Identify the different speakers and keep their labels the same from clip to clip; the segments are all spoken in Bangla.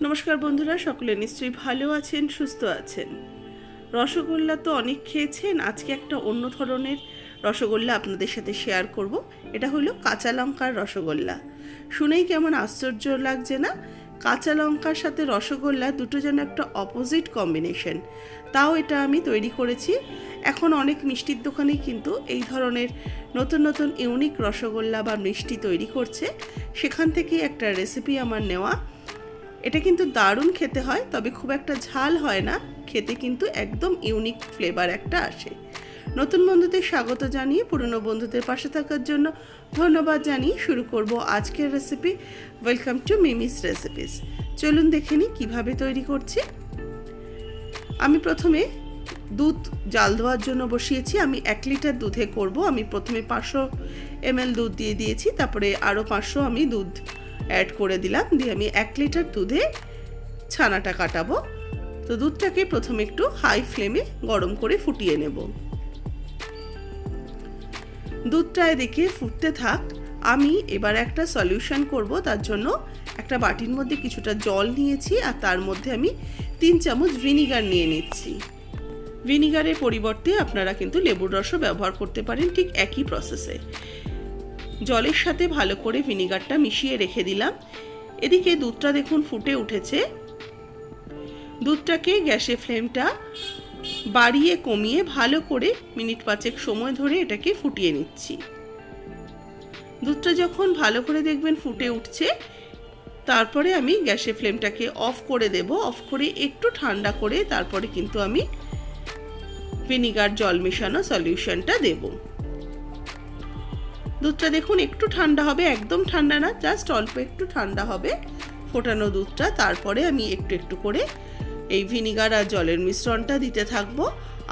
Speaker 1: নমস্কার বন্ধুরা, সকলে নিশ্চয়ই ভালো আছেন, সুস্থ আছেন। রসগোল্লা তো অনেক খেয়েছেন। আজকে একটা অন্য ধরনের রসগোল্লা আপনাদের সাথে শেয়ার করব। এটা হলো কাঁচা লঙ্কার রসগোল্লা। শুনেই কেমন আশ্চর্য লাগছে না? কাঁচা লঙ্কার সাথে রসগোল্লা দুটো যেন একটা অপোজিট কম্বিনেশন। তাও এটা আমি তৈরি করেছি। এখন অনেক মিষ্টির দোকানেই কিন্তু এই ধরনের নতুন নতুন ইউনিক রসগোল্লা বা মিষ্টি তৈরি করছে। সেখান থেকেই একটা রেসিপি আমার নেওয়া। এটা কিন্তু দারুণ খেতে হয়, তবে খুব একটা ঝাল হয় না, খেতে কিন্তু একদম ইউনিক ফ্লেভার একটা আসে। নতুন বন্ধুদের স্বাগত জানিয়ে পুরনো বন্ধুদের পাশে থাকার জন্য ধন্যবাদ জানিয়ে শুরু করব আজকের recipe. Welcome to Mimi's recipes. চলুন দেখে নিই কীভাবে তৈরি করছি। আমি প্রথমে দুধ জাল দেওয়ার জন্য বসিয়েছি। আমি 1 লিটার দুধে করব। আমি প্রথমে 500 ml দুধ দিয়ে দিয়েছি, তারপরে আরও 500 আমি দুধ অ্যাড করে দিলাম। দিয়ে আমি 1 লিটার দুধে ছানাটা কাটাবো। তো দুধটাকে প্রথমে একটু হাই ফ্লেমে গরম করে ফুটিয়ে নেব। দুধটা এদিকে ফুটতে থাক। আমি এবার একটা সলিউশন করব। তার জন্য একটা বাটির মধ্যে কিছুটা জল নিয়েছি, আর তার মধ্যে আমি 3 চামচ ভিনিগার নিয়ে নিচ্ছি। ভিনিগারের পরিবর্তে আপনারা কিন্তু লেবুর রসও ব্যবহার করতে পারেন, ঠিক একই প্রসেসে। জলের সাথে ভালো করে ভিনিগারটা মিশিয়ে রেখে দিলাম। এদিকে দুধটা দেখুন ফুটে উঠেছে। দুধটাকে গ্যাসের ফ্লেমটা বাড়িয়ে কমিয়ে ভালো করে মিনিট 5 সময় ধরে এটাকে ফুটিয়ে নিচ্ছি। দুধটা যখন ভালো করে দেখবেন ফুটে উঠছে, তারপরে আমি গ্যাসের ফ্লেমটাকে অফ করে দেব। অফ করে একটু ঠান্ডা করে তারপরে কিন্তু আমি ভিনিগার জল মেশানো সলিউশনটা দেব। দুধটা দেখুন একটু ঠান্ডা হবে, একদম ঠান্ডা না, জাস্ট অল্প একটু ঠান্ডা হবে ফোটানো দুধটা। তারপরে আমি একটু একটু করে এই ভিনিগার আর জলের মিশ্রণটা দিতে থাকবো,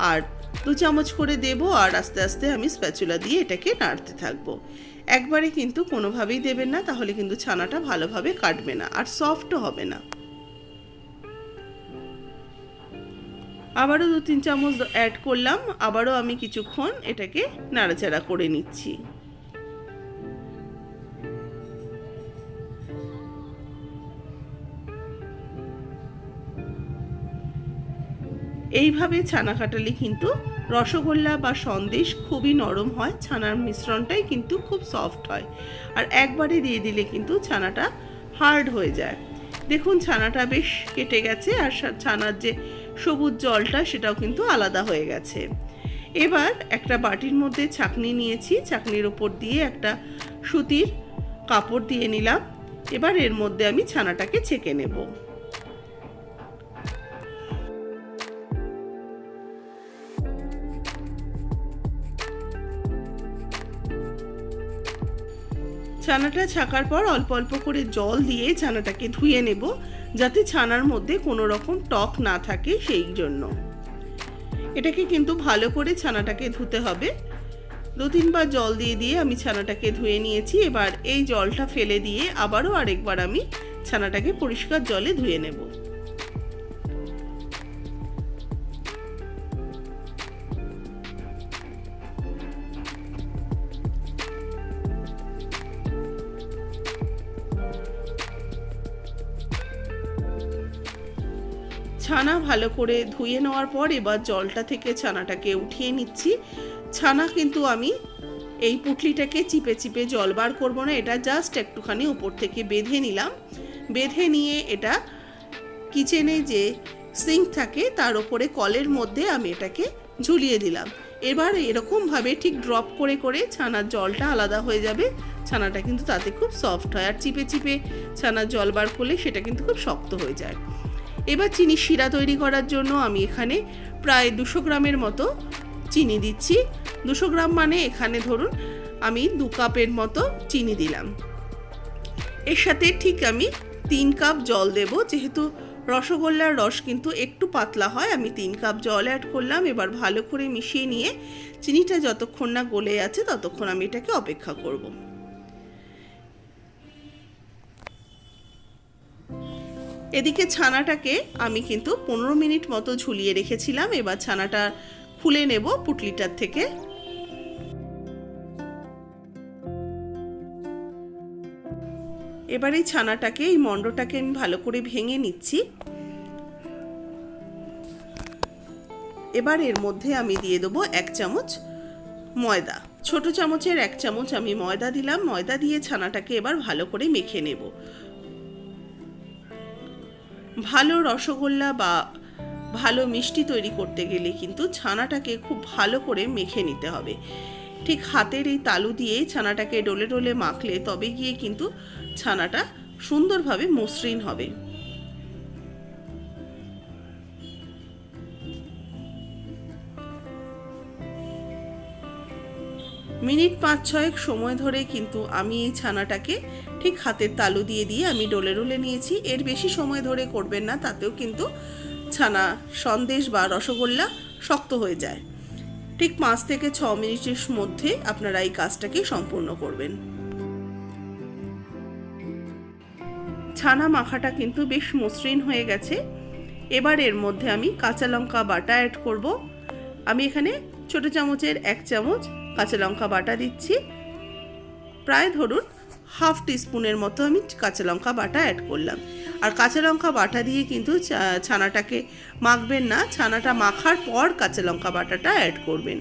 Speaker 1: আর 2 চামচ করে দেব, আর আস্তে আস্তে আমি স্প্যাচুলা দিয়ে এটাকে নাড়তে থাকবো। একবারে কিন্তু কোনোভাবেই দেবেন না, তাহলে কিন্তু ছানাটা ভালোভাবে কাটবে না আর সফটও হবে না। আবারও 2-3 চামচ অ্যাড করলাম। আবারও আমি কিছুক্ষণ এটাকে নাড়াচাড়া করে নিচ্ছি। এইভাবে ছানা কাটালে কিন্তু রসগোল্লা বা সন্দেশ খুবই নরম হয়। ছানার মিশ্রণটাই কিন্তু খুব সফট হয়, আর একবারে দিয়ে দিলে কিন্তু ছানাটা হার্ড হয়ে যায়। দেখুন ছানাটা বেশ কেটে গেছে, আর ছানার যে সবুজ জলটা সেটাও কিন্তু আলাদা হয়ে গেছে। এবার একটা বাটির মধ্যে ছাঁকনি নিয়েছি, ছাঁকনির ওপর দিয়ে একটা সুতির কাপড় দিয়ে নিলাম। এবার এর মধ্যে আমি ছানাটাকে ছেঁকে নেব। ছানাটা ছাকার পর অল্প অল্প করে জল দিয়ে ছানাটাকে ধুয়ে নেব, যাতে ছানার মধ্যে কোনো রকম টক না থাকে। সেই জন্য এটাকে কিন্তু ভালো করে ছানাটাকে ধুতে হবে। 2-3 বার জল দিয়ে দিয়ে আমি ছানাটাকে ধুয়ে নিয়েছি। এবার এই জলটা ফেলে দিয়ে আবারও আরেকবার আমি ছানাটাকে পরিষ্কার জলে ধুয়ে নেব। ছানা ভালো করে ধুয়ে নেওয়ার পর এবার জলটা থেকে ছানাটাকে উঠিয়ে নিচ্ছি। ছানা কিন্তু আমি এই পুঁটলিটাকে চিপে চিপে জল বার করবো না, এটা জাস্ট একটুখানি উপর থেকে বেঁধে নিলাম। বেঁধে নিয়ে এটা কিচেনে যে সিঙ্ক থাকে তার উপরে কলের মধ্যে আমি এটাকে ঝুলিয়ে দিলাম। এবার এরকমভাবে ঠিক ড্রপ করে করে ছানার জলটা আলাদা হয়ে যাবে। ছানাটা কিন্তু তাতে খুব সফট হয়, আর চিপে চিপে ছানার জল বার করলে সেটা কিন্তু খুব শক্ত হয়ে যায়। এবার চিনি শিরা তৈরি করার জন্য আমি এখানে প্রায় 200 গ্রামের মতো চিনি দিচ্ছি। 200 গ্রাম মানে এখানে ধরুন আমি 2 কাপের মতো চিনি দিলাম। এর সাথে ঠিক আমি 3 কাপ জল দেব। যেহেতু রসগোল্লার রস কিন্তু একটু পাতলা হয়, আমি 3 কাপ জল অ্যাড করলাম। এবার ভালো করে মিশিয়ে নিয়ে চিনিটা যতক্ষণ না গলে আছে ততক্ষণ আমি এটাকে অপেক্ষা করব। এদিকে ছানাটাকে আমি কিন্তু 15 মিনিট মতো ঝুলিয়ে রেখেছিলাম। এবার ছানাটা খুলে নেব পুটলিটার থেকে। এবার এই ছানাটাকে, এই মণ্ডটাকে আমি ভালো করে ভেঙে নিচ্ছি। এবার এর মধ্যে আমি দিয়ে দেবো 1 চামচ ময়দা। ছোট চামচের 1 চামচ আমি ময়দা দিলাম। ময়দা দিয়ে ছানাটাকে এবার ভালো করে মেখে নেব। ভালো রসগোল্লা বা ভালো মিষ্টি তৈরি করতে গেলে কিন্তু ছানাটাকে খুব ভালো করে মেখে নিতে হবে। ঠিক হাতের এই তালু দিয়ে ছানাটাকে ডলে ডলে মাখলে তবে গিয়ে কিন্তু ছানাটা সুন্দরভাবে মসৃণ হবে। মিনিট 5-6 সময় ধরে কিন্তু আমি এই ছানাটাকে ঠিক হাতের তালু দিয়ে দিয়ে আমি ডলে ডলে নিয়েছি। এর বেশি সময় ধরে করবেন না, তাতেও কিন্তু ছানা সন্দেশ বা রসগোল্লা শক্ত হয়ে যায়। ঠিক 5 থেকে 6 মিনিটের মধ্যে আপনারা এই কাজটাকে সম্পূর্ণ করবেন। ছানা মাখাটা কিন্তু বেশ মসৃণ হয়ে গেছে। এবার এর মধ্যে আমি কাঁচা লঙ্কা বাটা অ্যাড করব। আমি এখানে ছোট চামচের 1 চামচ কাঁচা লঙ্কা বাটা দিচ্ছি। প্রায় ধরুন হাফ টিস্পুনের মতো আমি কাঁচা লঙ্কা বাটা অ্যাড করলাম। আর কাঁচা লঙ্কা বাটা দিয়ে কিন্তু ছানাটাকে মাখবেন না, ছানাটা মাখার পর কাঁচা লঙ্কা বাটাটা অ্যাড করবেন।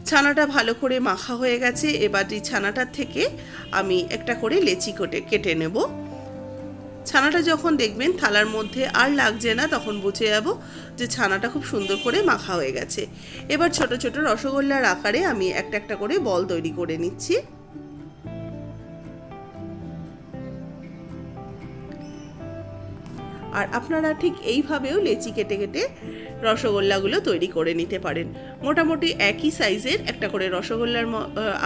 Speaker 1: ছানাটা ভালো করে মাখা হয়ে গেছে। এবার এই ছানাটার থেকে আমি একটা করে লেচি কেটে নেব। ছানাটা যখন দেখবেন থালার মধ্যে আর লাগছে না, তখন বুঝে যাব যে ছানাটা খুব সুন্দর করে মাখা হয়ে গেছে। এবার ছোট ছোট রসগোল্লার আকারে আমি একটা একটা করে বল তৈরি করে নিচ্ছি। আর আপনারা ঠিক এইভাবেও লেচি কেটে কেটে রসগোল্লাগুলো তৈরি করে নিতে পারেন। মোটামুটি একই সাইজের একটা করে রসগোল্লার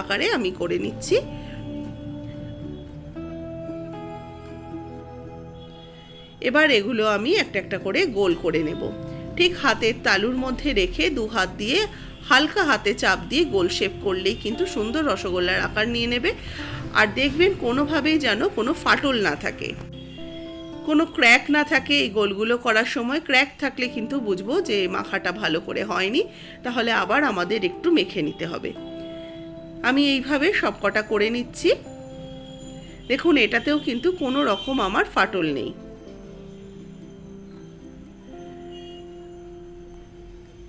Speaker 1: আকারে আমি করে নিচ্ছি। এবার এগুলো আমি একটা একটা করে গোল করে নেব। ঠিক হাতের তালুর মধ্যে রেখে 2 হাত দিয়ে হালকা হাতে চাপ দিয়ে গোল শেপ করলেই কিন্তু সুন্দর রসগোল্লার আকার নিয়ে নেবে। আর দেখবেন কোনোভাবেই যেন কোনো ফাটল না থাকে, কোনো ক্র্যাক না থাকে। এই গোলগুলো করার সময় ক্র্যাক থাকলে কিন্তু বুঝবো যে মাখাটা ভালো করে হয়নি, তাহলে আবার আমাদের একটু মেখে নিতে হবে। আমি এইভাবে সবকটা করে নিচ্ছি। দেখুন এটাতেও কিন্তু কোনো রকম আমার ফাটল নেই।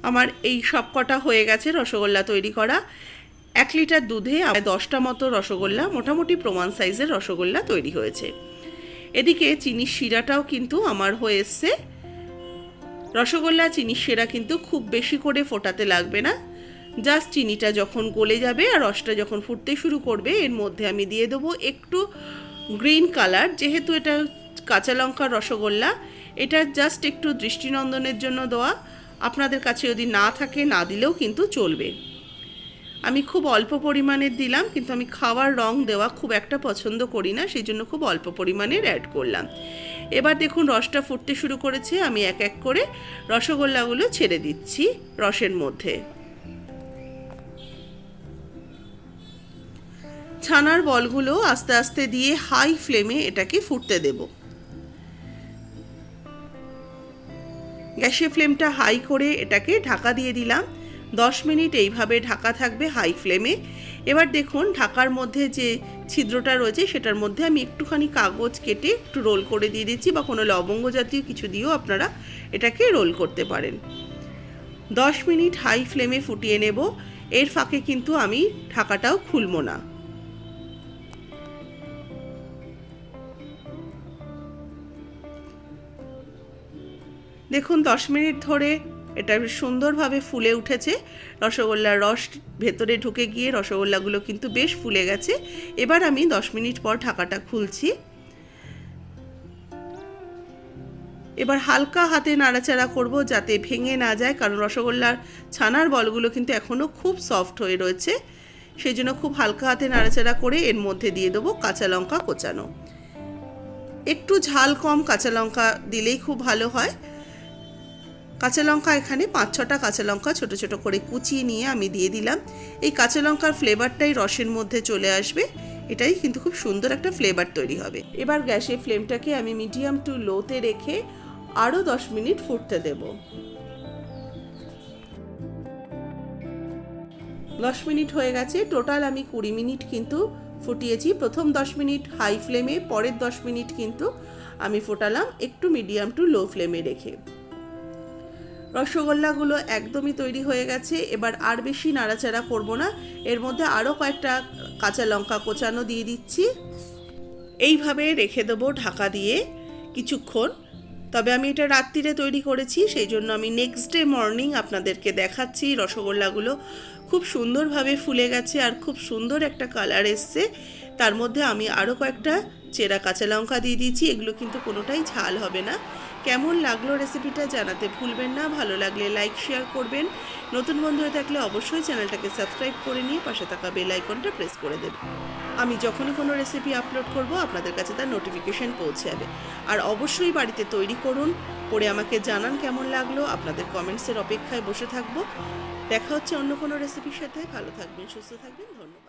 Speaker 1: আমার এই সবকটা হয়ে গেছে রসগোল্লা তৈরি করা। 1 লিটার দুধে 10টা মতো রসগোল্লা, মোটামুটি প্রমাণ সাইজের রসগোল্লা তৈরি হয়েছে। এদিকে চিনির শিরাটাও কিন্তু আমার হয়ে এসছে। রসগোল্লা চিনির শিরা কিন্তু খুব বেশি করে ফোটাতে লাগবে না। জাস্ট চিনিটা যখন গলে যাবে আর রসটা যখন ফুটতে শুরু করবে, এর মধ্যে আমি দিয়ে দেবো একটু গ্রিন কালার। যেহেতু এটা কাঁচা লঙ্কার রসগোল্লা, এটা জাস্ট একটু দৃষ্টিনন্দনের জন্য দেওয়া। আপনাদের কাছে যদি না থাকে, না দিলেও কিন্তু চলবে। আমি খুব অল্প পরিমাণের দিলাম, কিন্তু আমি খাওয়ার রং দেওয়া খুব একটা পছন্দ করি না, সেই জন্য খুব অল্প পরিমাণের অ্যাড করলাম। এবার দেখুন রসটা ফুটতে শুরু করেছে। আমি এক এক করে রসগোল্লাগুলো ছেড়ে দিচ্ছি রসের মধ্যে। ছানার বলগুলো আস্তে আস্তে দিয়ে হাই ফ্লেমে এটাকে ফুটতে দেব। গ্যাসের ফ্লেমটা হাই করে এটাকে ঢাকা দিয়ে দিলাম। 10 মিনিট এইভাবে ঢাকা থাকবে হাই ফ্লেমে। এবার দেখুন ঢাকার মধ্যে যে ছিদ্রটা রয়েছে সেটার মধ্যে আমি একটুখানি কাগজ কেটে একটু রোল করে দিয়ে দিচ্ছি, বা কোনো লবঙ্গ জাতীয় কিছু দিয়েও আপনারা এটাকে রোল করতে পারেন। 10 মিনিট হাই ফ্লেমে ফুটিয়ে নেব। এর ফাঁকে কিন্তু আমি ঢাকাটাও খুলব না। দেখুন 10 মিনিট ধরে এটা সুন্দরভাবে ফুলে উঠেছে। রসগোল্লার রস ভেতরে ঢুকে গিয়ে রসগোল্লাগুলো কিন্তু বেশ ফুলে গেছে। এবার আমি 10 মিনিট পর ঢাকাটা খুলছি। এবার হালকা হাতে নাড়াচাড়া করব যাতে ভেঙে না যায়, কারণ রসগোল্লার ছানার বলগুলো কিন্তু এখনও খুব সফট হয়ে রয়েছে। সেই জন্য খুব হালকা হাতে নাড়াচাড়া করে এর মধ্যে দিয়ে দেবো কাঁচা লঙ্কা কোচানো। একটু ঝাল কম কাঁচা লঙ্কা দিলেই খুব ভালো হয়। কাঁচা লঙ্কা এখানে 5-6টা কাঁচা লঙ্কা ছোট ছোট করে কুচিয়ে নিয়ে আমি দিয়ে দিলাম। এই কাঁচা লঙ্কার ফ্লেভারটাই রসের মধ্যে চলে আসবে, এটাই কিন্তু খুব সুন্দর একটা ফ্লেভার তৈরি হবে। এবার গ্যাসের ফ্লেমটাকে আমি মিডিয়াম টু লোতে রেখে আরও 10 মিনিট ফুটতে দেব। 10 মিনিট হয়ে গেছে। টোটাল আমি 20 মিনিট কিন্তু ফুটিয়েছি। প্রথম 10 মিনিট হাই ফ্লেমে, পরের 10 মিনিট কিন্তু আমি ফোটালাম একটু মিডিয়াম টু লো ফ্লেমে রেখে। রসগোল্লাগুলো একদমই তৈরি হয়ে গেছে। এবার আর বেশি নাড়াচাড়া করব না, এর মধ্যে আরও কয়েকটা কাঁচা লঙ্কা কোচানো দিয়ে দিচ্ছি। এইভাবে রেখে দেবো ঢাকা দিয়ে কিছুক্ষণ। তবে আমি এটা রাত্রিরে তৈরি করেছি, সেই জন্য আমি নেক্সট ডে মর্নিং আপনাদেরকে দেখাচ্ছি। রসগোল্লাগুলো খুব সুন্দরভাবে ফুলে গেছে আর খুব সুন্দর একটা কালার এসছে। তার মধ্যে আমি আরও কয়েকটা চেরা কাঁচা লঙ্কা দিয়ে দিয়েছি। এগুলো কিন্তু কোনোটাই ঝাল হবে না। কেমন লাগলো রেসিপিটা জানাতে ভুলবেন না। ভালো লাগলে লাইক শেয়ার করবেন। নতুন বন্ধু হয়ে থাকলে অবশ্যই চ্যানেলটাকে সাবস্ক্রাইব করে নিয়ে পাশে থাকা বেল আইকনটা প্রেস করে দেবেন। আমি যখনই কোনো রেসিপি আপলোড করব আপনাদের কাছে তার নোটিফিকেশন পৌঁছে যাবে। আর অবশ্যই বাড়িতে তৈরি করুন, করে আমাকে জানান কেমন লাগলো। আপনাদের কমেন্টসের অপেক্ষায় বসে থাকবো। দেখা হচ্ছে অন্য কোনো রেসিপির সাথে। ভালো থাকবেন, সুস্থ থাকবেন। ধন্যবাদ।